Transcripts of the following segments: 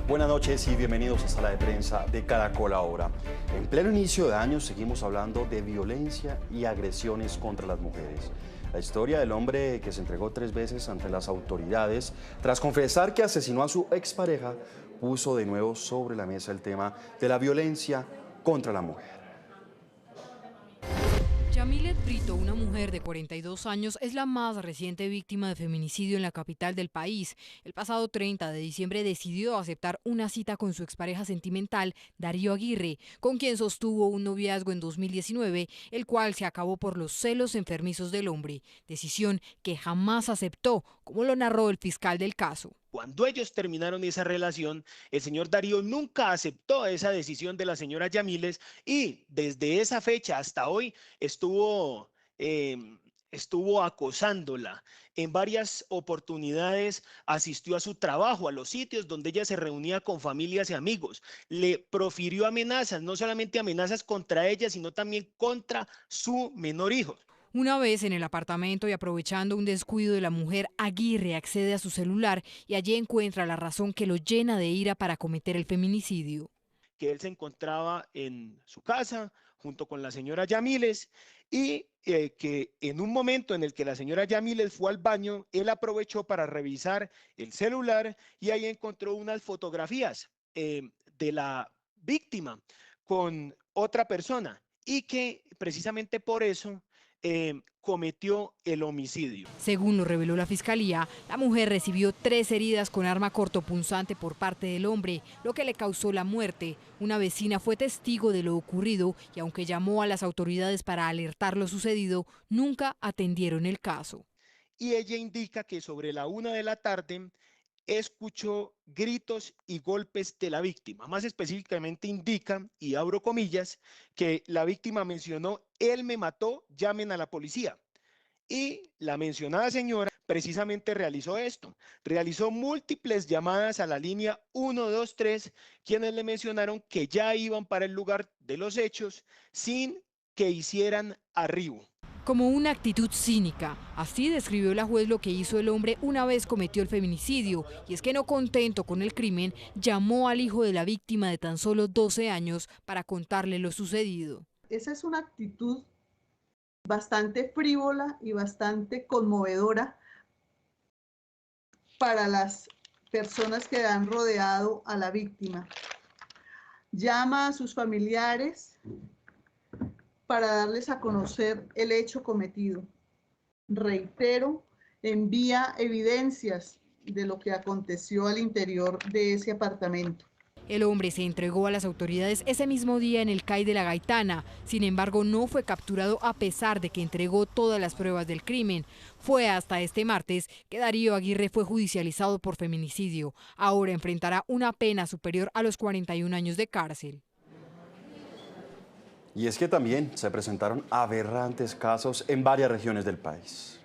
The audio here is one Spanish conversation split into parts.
Buenas noches y bienvenidos a Sala de Prensa de Caracol Ahora. En pleno inicio de año seguimos hablando de violencia y agresiones contra las mujeres. La historia del hombre que se entregó 3 veces ante las autoridades tras confesar que asesinó a su expareja puso de nuevo sobre la mesa el tema de la violencia contra la mujer. Yamilet Brito, una mujer de 42 años, es la más reciente víctima de feminicidio en la capital del país. El pasado 30 de diciembre decidió aceptar una cita con su expareja sentimental, Darío Aguirre, con quien sostuvo un noviazgo en 2019, el cual se acabó por los celos enfermizos del hombre, decisión que jamás aceptó, como lo narró el fiscal del caso. Cuando ellos terminaron esa relación, el señor Darío nunca aceptó esa decisión de la señora Yamiles y desde esa fecha hasta hoy estuvo acosándola. En varias oportunidades asistió a su trabajo, a los sitios donde ella se reunía con familias y amigos. Le profirió amenazas, no solamente amenazas contra ella, sino también contra su menor hijo. Una vez en el apartamento y aprovechando un descuido de la mujer, Aguirre accede a su celular y allí encuentra la razón que lo llena de ira para cometer el feminicidio. Que él se encontraba en su casa junto con la señora Yamiles y que en un momento en el que la señora Yamiles fue al baño, él aprovechó para revisar el celular y ahí encontró unas fotografías de la víctima con otra persona y que precisamente por eso cometió el homicidio. Según lo reveló la fiscalía, la mujer recibió 3 heridas con arma cortopunzante por parte del hombre, lo que le causó la muerte. Una vecina fue testigo de lo ocurrido y aunque llamó a las autoridades para alertar lo sucedido, nunca atendieron el caso. Y ella indica que sobre la 1 de la tarde escuchó gritos y golpes de la víctima. Más específicamente indica, y abro comillas, que la víctima mencionó: él me mató, llamen a la policía. Y la mencionada señora precisamente realizó esto, realizó múltiples llamadas a la línea 123, quienes le mencionaron que ya iban para el lugar de los hechos sin que hicieran arribo. Como una actitud cínica, así describió la juez lo que hizo el hombre una vez cometió el feminicidio, y es que no contento con el crimen, llamó al hijo de la víctima de tan solo 12 años para contarle lo sucedido. Esa es una actitud bastante frívola y bastante conmovedora para las personas que han rodeado a la víctima. Llama a sus familiares para darles a conocer el hecho cometido. Reitero, envía evidencias de lo que aconteció al interior de ese apartamento. El hombre se entregó a las autoridades ese mismo día en el CAI de la Gaitana. Sin embargo, no fue capturado a pesar de que entregó todas las pruebas del crimen. Fue hasta este martes que Darío Aguirre fue judicializado por feminicidio. Ahora enfrentará una pena superior a los 41 años de cárcel. Y es que también se presentaron aberrantes casos en varias regiones del país.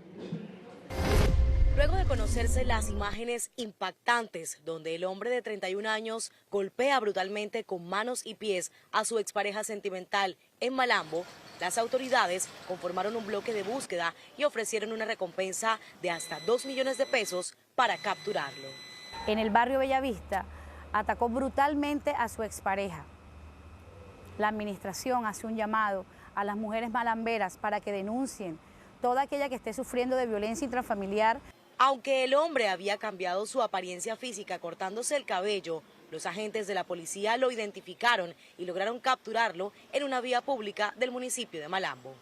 Luego de conocerse las imágenes impactantes donde el hombre de 31 años golpea brutalmente con manos y pies a su expareja sentimental en Malambo, las autoridades conformaron un bloque de búsqueda y ofrecieron una recompensa de hasta 2 millones de pesos para capturarlo. En el barrio Bellavista atacó brutalmente a su expareja. La administración hace un llamado a las mujeres malamberas para que denuncien toda aquella que esté sufriendo de violencia intrafamiliar. Aunque el hombre había cambiado su apariencia física cortándose el cabello, los agentes de la policía lo identificaron y lograron capturarlo en una vía pública del municipio de Malambo.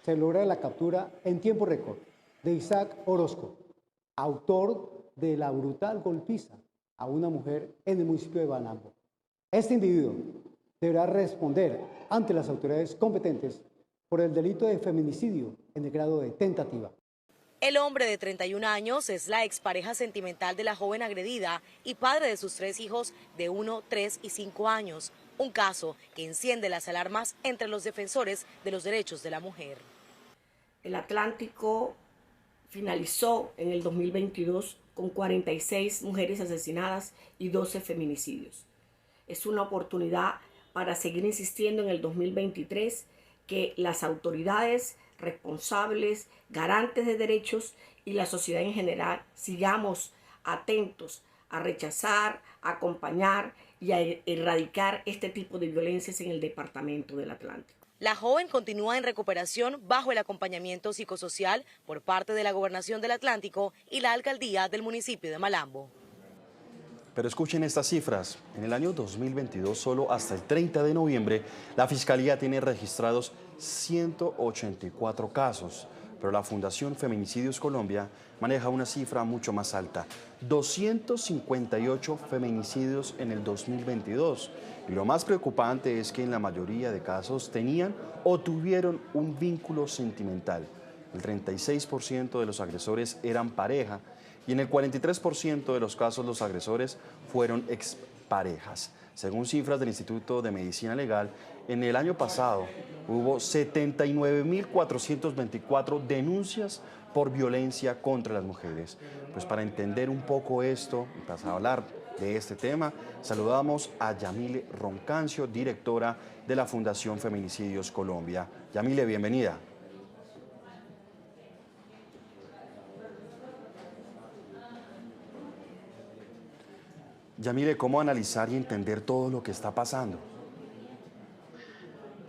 Se logra la captura en tiempo récord de Isaac Orozco, autor de la brutal golpiza a una mujer en el municipio de Malambo. Este individuo deberá responder ante las autoridades competentes por el delito de feminicidio en el grado de tentativa. El hombre de 31 años es la expareja sentimental de la joven agredida y padre de sus 3 hijos de 1, 3 y 5 años. Un caso que enciende las alarmas entre los defensores de los derechos de la mujer. El Atlántico finalizó en el 2022 con 46 mujeres asesinadas y 12 feminicidios. Es una oportunidad para seguir insistiendo en el 2023 que las autoridades responsables, garantes de derechos y la sociedad en general sigamos atentos a rechazar, a acompañar y a erradicar este tipo de violencias en el departamento del Atlántico. La joven continúa en recuperación bajo el acompañamiento psicosocial por parte de la Gobernación del Atlántico y la Alcaldía del municipio de Malambo. Pero escuchen estas cifras. En el año 2022, solo hasta el 30 de noviembre, la Fiscalía tiene registrados 184 casos. Pero la Fundación Feminicidios Colombia maneja una cifra mucho más alta, 258 feminicidios en el 2022. Y lo más preocupante es que en la mayoría de casos tenían o tuvieron un vínculo sentimental. El 36% de los agresores eran pareja y en el 43% de los casos los agresores fueron exparejas. Según cifras del Instituto de Medicina Legal, en el año pasado hubo 79.424 denuncias por violencia contra las mujeres. Pues para entender un poco esto y para hablar de este tema, saludamos a Yamile Roncancio, directora de la Fundación Feminicidios Colombia. Yamile, bienvenida. Yamile, ¿cómo analizar y entender todo lo que está pasando?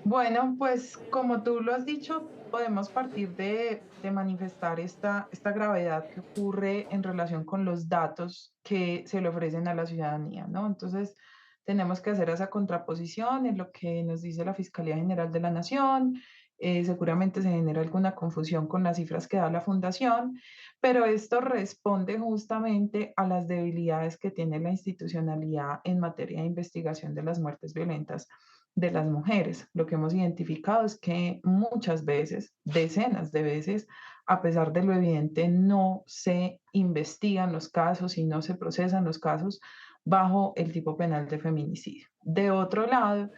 Bueno, pues como tú lo has dicho, podemos partir de manifestar esta gravedad que ocurre en relación con los datos que se le ofrecen a la ciudadanía, ¿no? Entonces, tenemos que hacer esa contraposición en lo que nos dice la Fiscalía General de la Nación. Seguramente se genera alguna confusión con las cifras que da la Fundación, pero esto responde justamente a las debilidades que tiene la institucionalidad en materia de investigación de las muertes violentas de las mujeres. Lo que hemos identificado es que muchas veces, decenas de veces, a pesar de lo evidente, no se investigan los casos y no se procesan los casos bajo el tipo penal de feminicidio. De otro lado,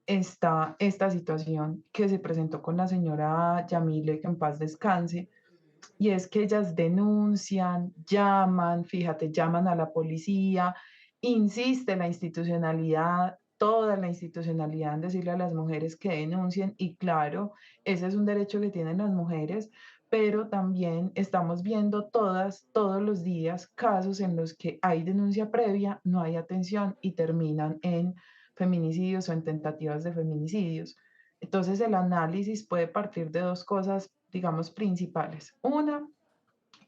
está esta situación que se presentó con la señora Yamile, que en paz descanse, y es que ellas denuncian, llaman, fíjate, llaman a la policía, insiste la institucionalidad, toda la institucionalidad en decirle a las mujeres que denuncien, y claro, ese es un derecho que tienen las mujeres, pero también estamos viendo todos los días casos en los que hay denuncia previa, no hay atención y terminan en feminicidios o en tentativas de feminicidios. Entonces el análisis puede partir de dos cosas, digamos, principales. Una,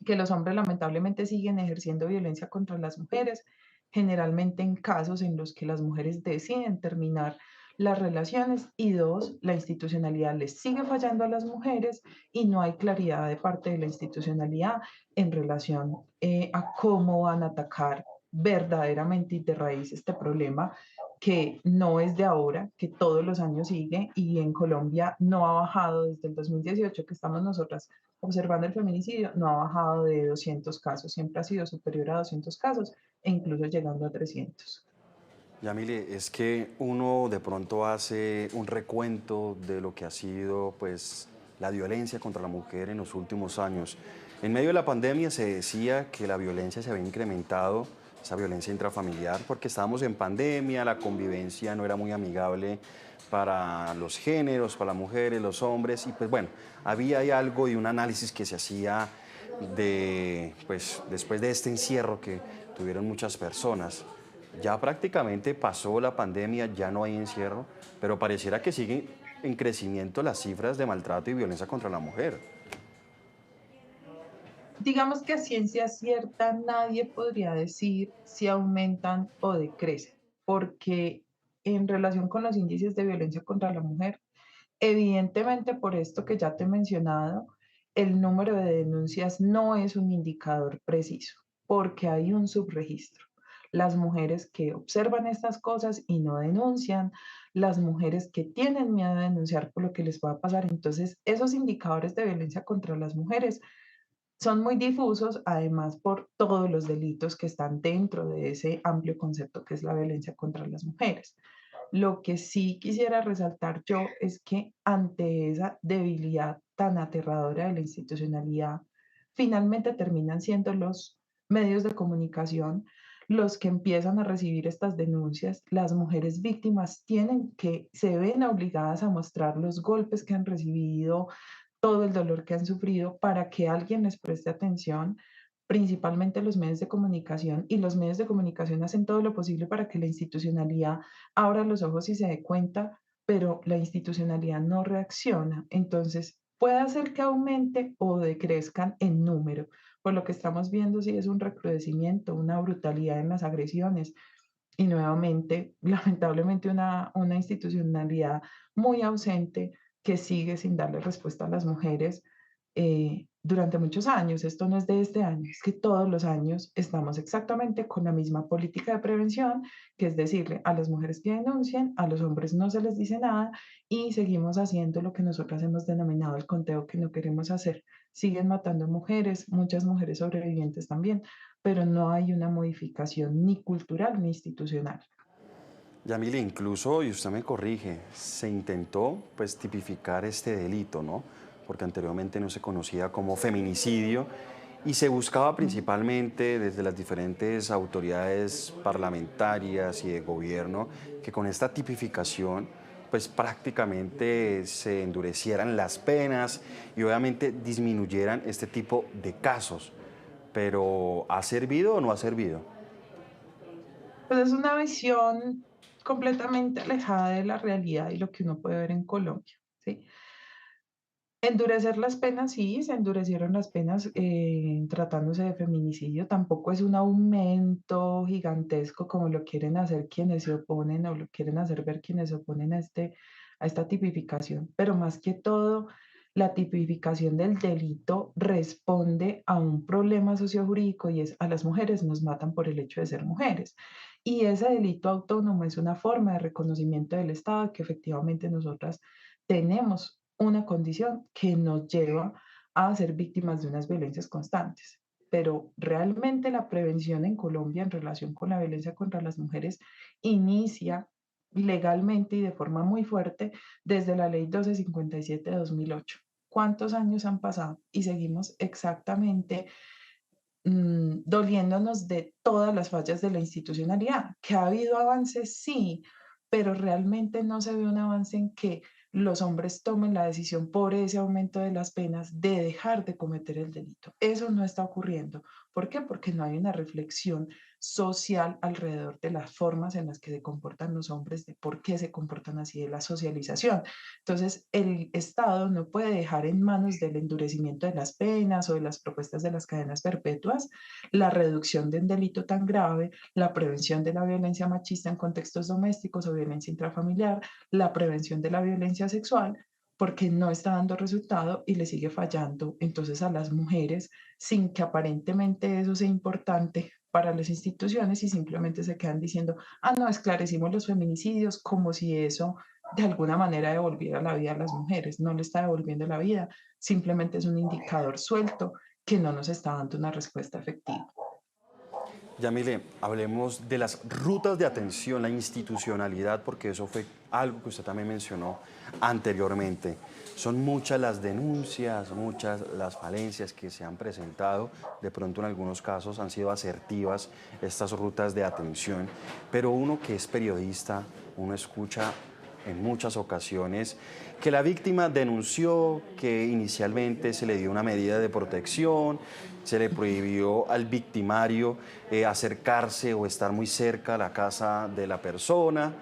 que los hombres lamentablemente siguen ejerciendo violencia contra las mujeres, generalmente en casos en los que las mujeres deciden terminar las relaciones. Y dos, la institucionalidad les sigue fallando a las mujeres y no hay claridad de parte de la institucionalidad en relación a cómo van a atacar verdaderamente y de raíz este problema, que no es de ahora, que todos los años sigue y en Colombia no ha bajado desde el 2018, que estamos nosotras observando el feminicidio, no ha bajado de 200 casos, siempre ha sido superior a 200 casos e incluso llegando a 300. Yamile, es que uno de pronto hace un recuento de lo que ha sido pues, la violencia contra la mujer en los últimos años. En medio de la pandemia se decía que la violencia se había incrementado, esa violencia intrafamiliar, porque estábamos en pandemia, la convivencia no era muy amigable para los géneros, para las mujeres, los hombres, y pues bueno, había ahí algo y un análisis que se hacía de, pues, después de este encierro que tuvieron muchas personas. Ya prácticamente pasó la pandemia, ya no hay encierro, pero pareciera que siguen en crecimiento las cifras de maltrato y violencia contra la mujer. Digamos que a ciencia cierta nadie podría decir si aumentan o decrecen, porque en relación con los índices de violencia contra la mujer, evidentemente por esto que ya te he mencionado, el número de denuncias no es un indicador preciso, porque hay un subregistro. Las mujeres que observan estas cosas y no denuncian, las mujeres que tienen miedo de denunciar por lo que les va a pasar. Entonces, esos indicadores de violencia contra las mujeres son muy difusos, además por todos los delitos que están dentro de ese amplio concepto que es la violencia contra las mujeres. Lo que sí quisiera resaltar yo es que ante esa debilidad tan aterradora de la institucionalidad, finalmente terminan siendo los medios de comunicación los que empiezan a recibir estas denuncias. Las mujeres víctimas se ven obligadas a mostrar los golpes que han recibido, todo el dolor que han sufrido para que alguien les preste atención, principalmente los medios de comunicación, y los medios de comunicación hacen todo lo posible para que la institucionalidad abra los ojos y se dé cuenta, pero la institucionalidad no reacciona. Entonces, puede hacer que aumente o decrezcan en número. Por lo que estamos viendo, sí es un recrudecimiento, una brutalidad en las agresiones y nuevamente, lamentablemente, una institucionalidad muy ausente que sigue sin darle respuesta a las mujeres durante muchos años. Esto no es de este año, es que todos los años estamos exactamente con la misma política de prevención, que es decirle a las mujeres que denuncien, a los hombres no se les dice nada y seguimos haciendo lo que nosotras hemos denominado el conteo que no queremos hacer. Siguen matando mujeres, muchas mujeres sobrevivientes también, pero no hay una modificación ni cultural ni institucional. Yamile, incluso, y usted me corrige, se intentó pues tipificar este delito, ¿no? Porque anteriormente no se conocía como feminicidio y se buscaba principalmente desde las diferentes autoridades parlamentarias y de gobierno que con esta tipificación pues prácticamente se endurecieran las penas y obviamente disminuyeran este tipo de casos. Pero ¿ha servido o no ha servido? Pues es una visión completamente alejada de la realidad y lo que uno puede ver en Colombia, ¿sí? Endurecer las penas, sí, se endurecieron las penas tratándose de feminicidio. Tampoco es un aumento gigantesco como lo quieren hacer quienes se oponen o lo quieren hacer ver quienes se oponen a esta tipificación. Pero más que todo, la tipificación del delito responde a un problema sociojurídico y es a las mujeres nos matan por el hecho de ser mujeres. Y ese delito autónomo es una forma de reconocimiento del Estado que efectivamente nosotras tenemos una condición que nos lleva a ser víctimas de unas violencias constantes. Pero realmente la prevención en Colombia en relación con la violencia contra las mujeres inicia legalmente y de forma muy fuerte desde la ley 1257 de 2008. ¿Cuántos años han pasado? Y seguimos exactamente doliéndonos de todas las fallas de la institucionalidad. ¿Que ha habido avances? Sí, pero realmente no se ve un avance en que los hombres tomen la decisión por ese aumento de las penas de dejar de cometer el delito. Eso no está ocurriendo. ¿Por qué? Porque no hay una reflexión social alrededor de las formas en las que se comportan los hombres, de por qué se comportan así, de la socialización. Entonces, el Estado no puede dejar en manos del endurecimiento de las penas o de las propuestas de las cadenas perpetuas la reducción de un delito tan grave, la prevención de la violencia machista en contextos domésticos o violencia intrafamiliar, la prevención de la violencia sexual, porque no está dando resultado y le sigue fallando entonces a las mujeres sin que aparentemente eso sea importante para las instituciones y simplemente se quedan diciendo, ah, no, esclarecimos los feminicidios como si eso de alguna manera devolviera la vida a las mujeres. No le está devolviendo la vida, simplemente es un indicador suelto que no nos está dando una respuesta efectiva. Yamile, hablemos de las rutas de atención, la institucionalidad, porque eso fue algo que usted también mencionó anteriormente. Son muchas las denuncias, muchas las falencias que se han presentado. De pronto en algunos casos han sido asertivas estas rutas de atención, pero uno que es periodista, uno escucha en muchas ocasiones que la víctima denunció que inicialmente se le dio una medida de protección, se le prohibió al victimario acercarse o estar muy cerca a la casa de la persona,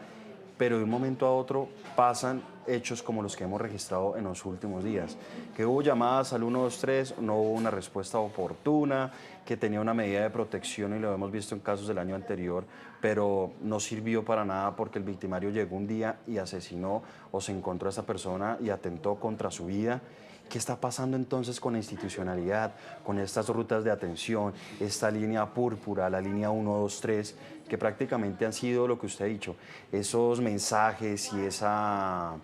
pero de un momento a otro pasan hechos como los que hemos registrado en los últimos días, que hubo llamadas al 123, no hubo una respuesta oportuna, que tenía una medida de protección y lo hemos visto en casos del año anterior, pero no sirvió para nada porque el victimario llegó un día y asesinó o se encontró a esa persona y atentó contra su vida. ¿Qué está pasando entonces con la institucionalidad, con estas rutas de atención, esta línea púrpura, la línea 123, que prácticamente han sido lo que usted ha dicho, esos mensajes y esa,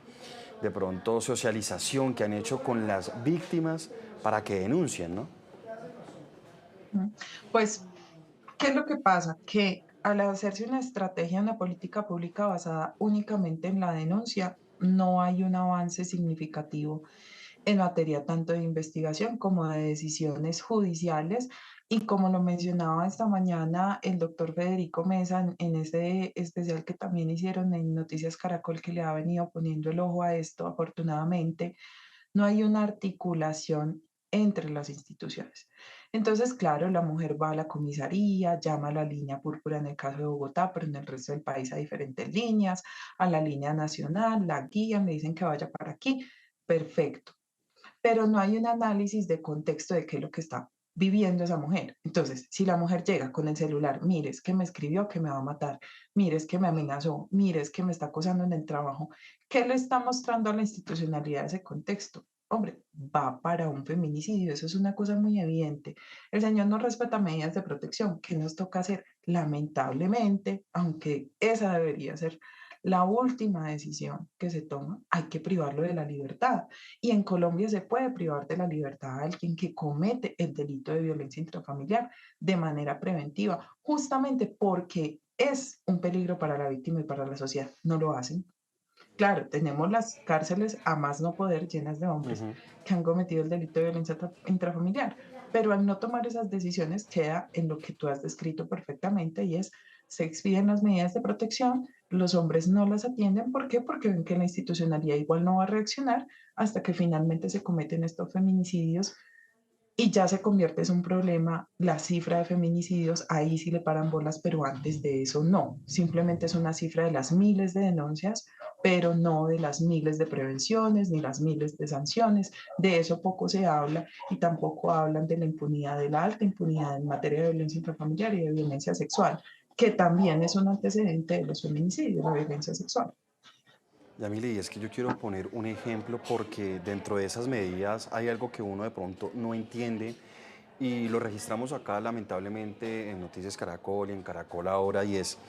de pronto, socialización que han hecho con las víctimas para que denuncien, ¿no? Pues, ¿qué es lo que pasa? Que al hacerse una estrategia, una política pública basada únicamente en la denuncia, no hay un avance significativo en materia tanto de investigación como de decisiones judiciales. Y como lo mencionaba esta mañana el doctor Federico Mesa en ese especial que también hicieron en Noticias Caracol, que le ha venido poniendo el ojo a esto, afortunadamente, no hay una articulación entre las instituciones. Entonces, claro, la mujer va a la comisaría, llama a la línea púrpura en el caso de Bogotá, pero en el resto del país a diferentes líneas, a la línea nacional, la guían, le dicen que vaya para aquí, perfecto. Pero no hay un análisis de contexto de qué es lo que está viviendo esa mujer. Entonces, si la mujer llega con el celular, mire, es que me escribió que me va a matar, mire, es que me amenazó, mire, es que me está acosando en el trabajo, ¿qué le está mostrando a la institucionalidad de ese contexto? Hombre, va para un feminicidio, eso es una cosa muy evidente. El señor no respeta medidas de protección. ¿Qué nos toca hacer? Lamentablemente, aunque esa debería ser la última decisión que se toma, hay que privarlo de la libertad. Y en Colombia se puede privar de la libertad a alguien que comete el delito de violencia intrafamiliar de manera preventiva, justamente porque es un peligro para la víctima y para la sociedad. No lo hacen. Claro, tenemos las cárceles a más no poder llenas de hombres que han cometido el delito de violencia intrafamiliar, pero al no tomar esas decisiones queda en lo que tú has descrito perfectamente y es, se expiden las medidas de protección, los hombres no las atienden. ¿Por qué? Porque ven que la institucionalidad igual no va a reaccionar hasta que finalmente se cometen estos feminicidios y ya se convierte en un problema la cifra de feminicidios, ahí sí le paran bolas, pero antes de eso no, simplemente es una cifra de las miles de denuncias, pero no de las miles de prevenciones ni las miles de sanciones, de eso poco se habla y tampoco hablan de la impunidad, de la alta impunidad en materia de violencia intrafamiliar y de violencia sexual, que también es un antecedente de los feminicidios, la violencia sexual. Yamile, y es que yo quiero poner un ejemplo porque dentro de esas medidas hay algo que uno de pronto no entiende y lo registramos acá lamentablemente en Noticias Caracol y en Caracol Ahora, y es,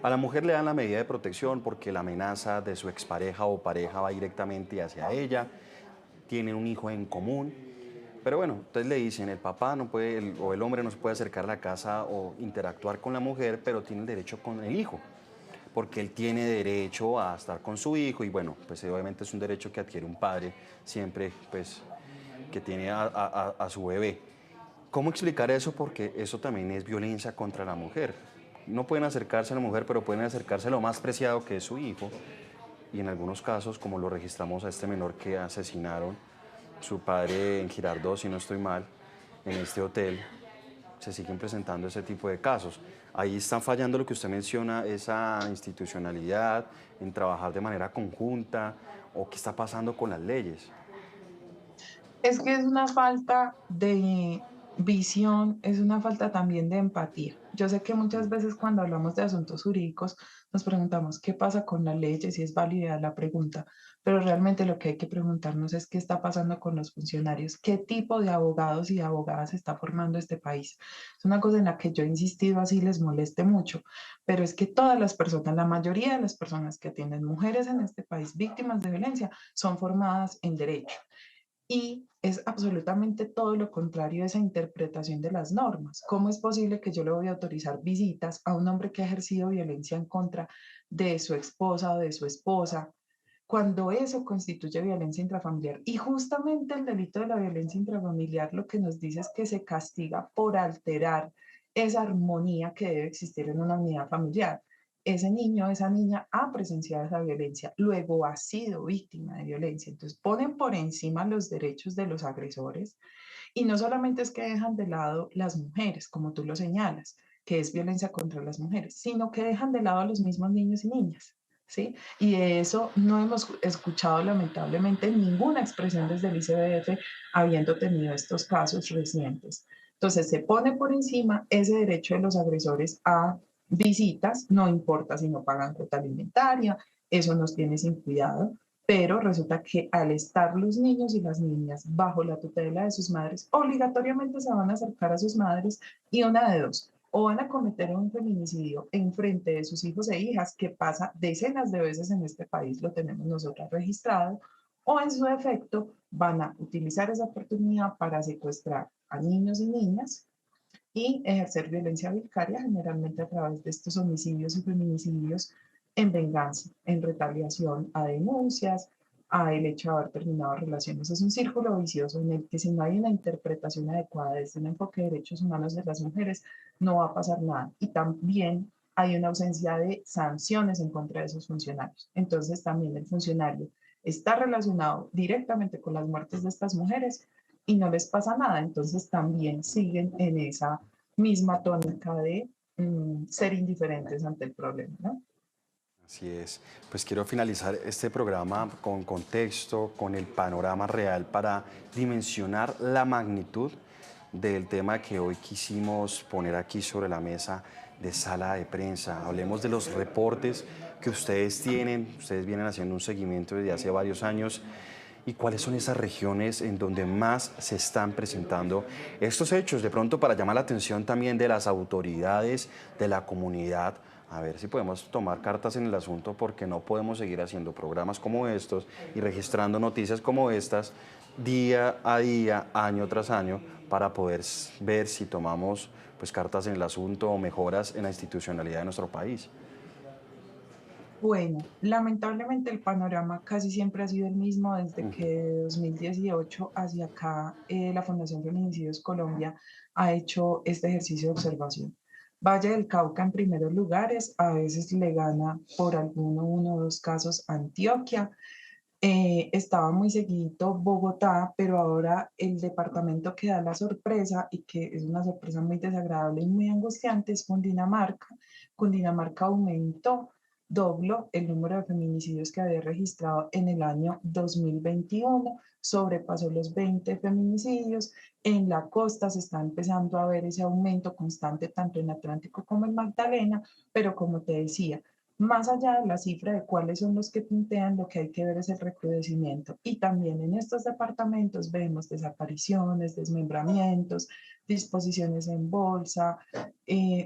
a la mujer le dan la medida de protección porque la amenaza de su expareja o pareja va directamente hacia ella, tienen un hijo en común, pero bueno, entonces le dicen, el papá no puede, o el hombre no se puede acercar a la casa o interactuar con la mujer, pero tiene el derecho con el hijo, porque él tiene derecho a estar con su hijo y bueno, pues obviamente es un derecho que adquiere un padre siempre, pues, que tiene a su bebé. ¿Cómo explicar eso? Porque eso también es violencia contra la mujer. No pueden acercarse a la mujer, pero pueden acercarse a lo más preciado que es su hijo. Y en algunos casos, como lo registramos a este menor que asesinaron, su padre en Girardot, si no estoy mal, en este hotel, se siguen presentando ese tipo de casos. Ahí están fallando lo que usted menciona, esa institucionalidad, en trabajar de manera conjunta, o qué está pasando con las leyes. Es que es una falta de visión, es una falta también de empatía. Yo sé que muchas veces cuando hablamos de asuntos jurídicos nos preguntamos qué pasa con las leyes, si es válida la pregunta, pero realmente lo que hay que preguntarnos es qué está pasando con los funcionarios, qué tipo de abogados y abogadas está formando este país. Es una cosa en la que yo he insistido así les moleste mucho, pero es que todas las personas, la mayoría de las personas que atienden mujeres en este país víctimas de violencia son formadas en derecho. Y es absolutamente todo lo contrario a esa interpretación de las normas. ¿Cómo es posible que yo le voy a autorizar visitas a un hombre que ha ejercido violencia en contra de su esposa o de su esposa, cuando eso constituye violencia intrafamiliar? Y justamente el delito de la violencia intrafamiliar lo que nos dice es que se castiga por alterar esa armonía que debe existir en una unidad familiar. Ese niño, esa niña ha presenciado esa violencia, luego ha sido víctima de violencia. Entonces ponen por encima los derechos de los agresores y no solamente es que dejan de lado las mujeres, como tú lo señalas, que es violencia contra las mujeres, sino que dejan de lado a los mismos niños y niñas. ¿Sí? Y de eso no hemos escuchado lamentablemente ninguna expresión desde el ICBF habiendo tenido estos casos recientes. Entonces se pone por encima ese derecho de los agresores a visitas, no importa si no pagan cuota alimentaria, eso nos tiene sin cuidado, pero resulta que al estar los niños y las niñas bajo la tutela de sus madres, obligatoriamente se van a acercar a sus madres y una de dos, o van a cometer un feminicidio en frente de sus hijos e hijas, que pasa decenas de veces en este país, lo tenemos nosotras registrado, o en su defecto van a utilizar esa oportunidad para secuestrar a niños y niñas y ejercer violencia vicaria, generalmente a través de estos homicidios y feminicidios en venganza, en retaliación a denuncias, a el hecho de haber terminado relaciones. Es un círculo vicioso en el que si no hay una interpretación adecuada desde un enfoque de derechos humanos de las mujeres, no va a pasar nada. Y también hay una ausencia de sanciones en contra de esos funcionarios. Entonces también el funcionario está relacionado directamente con las muertes de estas mujeres, y no les pasa nada. Entonces también siguen en esa misma tónica de ser indiferentes ante el problema, ¿no? Así es. Pues quiero finalizar este programa con contexto, con el panorama real para dimensionar la magnitud del tema que hoy quisimos poner aquí sobre la mesa de sala de prensa. Hablemos de los reportes que ustedes tienen, ustedes vienen haciendo un seguimiento desde hace varios años, y cuáles son esas regiones en donde más se están presentando estos hechos, de pronto para llamar la atención también de las autoridades, de la comunidad, a ver si podemos tomar cartas en el asunto, porque no podemos seguir haciendo programas como estos y registrando noticias como estas día a día, año tras año, para poder ver si tomamos pues cartas en el asunto o mejoras en la institucionalidad de nuestro país. Bueno, lamentablemente el panorama casi siempre ha sido el mismo desde que de 2018 hacia acá la Fundación Feminicidios Colombia ha hecho este ejercicio de observación. Valle del Cauca en primeros lugares, a veces le gana por uno o dos casos Antioquia. Estaba muy seguidito Bogotá, pero ahora el departamento que da la sorpresa, y que es una sorpresa muy desagradable y muy angustiante, es Cundinamarca. Cundinamarca aumentó, dobló el número de feminicidios que había registrado en el año 2021, sobrepasó los 20 feminicidios. En la costa se está empezando a ver ese aumento constante tanto en Atlántico como en Magdalena, pero como te decía, más allá de la cifra de cuáles son los que puntean, lo que hay que ver es el recrudecimiento. Y también en estos departamentos vemos desapariciones, desmembramientos, disposiciones en bolsa,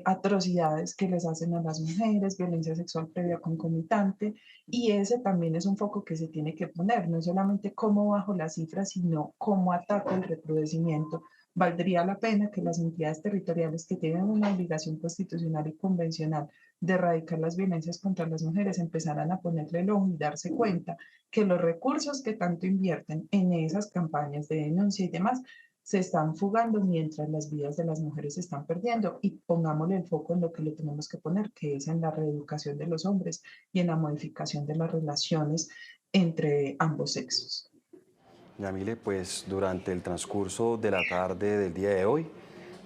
atrocidades que les hacen a las mujeres, violencia sexual previa concomitante. Y ese también es un foco que se tiene que poner, no solamente cómo bajo la cifra, sino cómo ataco el recrudecimiento. Valdría la pena que las entidades territoriales que tienen una obligación constitucional y convencional de erradicar las violencias contra las mujeres empezaran a ponerle el ojo y darse cuenta que los recursos que tanto invierten en esas campañas de denuncia y demás se están fugando mientras las vidas de las mujeres se están perdiendo. Y pongámosle el foco en lo que le tenemos que poner, que es en la reeducación de los hombres y en la modificación de las relaciones entre ambos sexos. Yamile, pues durante el transcurso de la tarde del día de hoy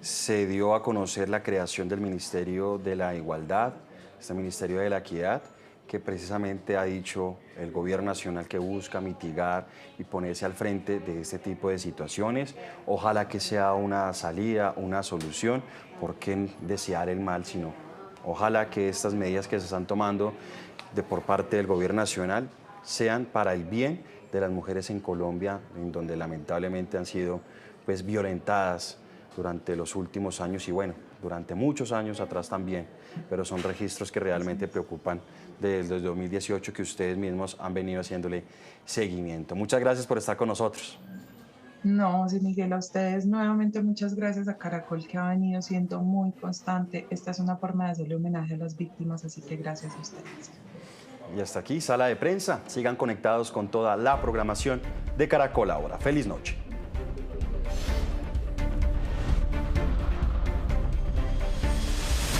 se dio a conocer la creación del Ministerio de la Igualdad, este Ministerio de la Equidad, que precisamente ha dicho el Gobierno Nacional que busca mitigar y ponerse al frente de este tipo de situaciones. Ojalá que sea una salida, una solución. ¿Por qué desear el mal? Sino ojalá que estas medidas que se están tomando por parte del Gobierno Nacional sean para el bien de las mujeres en Colombia, en donde lamentablemente han sido pues violentadas durante los últimos años y bueno, durante muchos años atrás también, pero son registros que realmente preocupan desde 2018, que ustedes mismos han venido haciéndole seguimiento. Muchas gracias por estar con nosotros. No, sí, Miguel, a ustedes nuevamente muchas gracias, a Caracol, que ha venido siendo muy constante. Esta es una forma de hacerle homenaje a las víctimas, así que gracias a ustedes. Y hasta aquí, Sala de Prensa. Sigan conectados con toda la programación de Caracol Ahora. Feliz noche.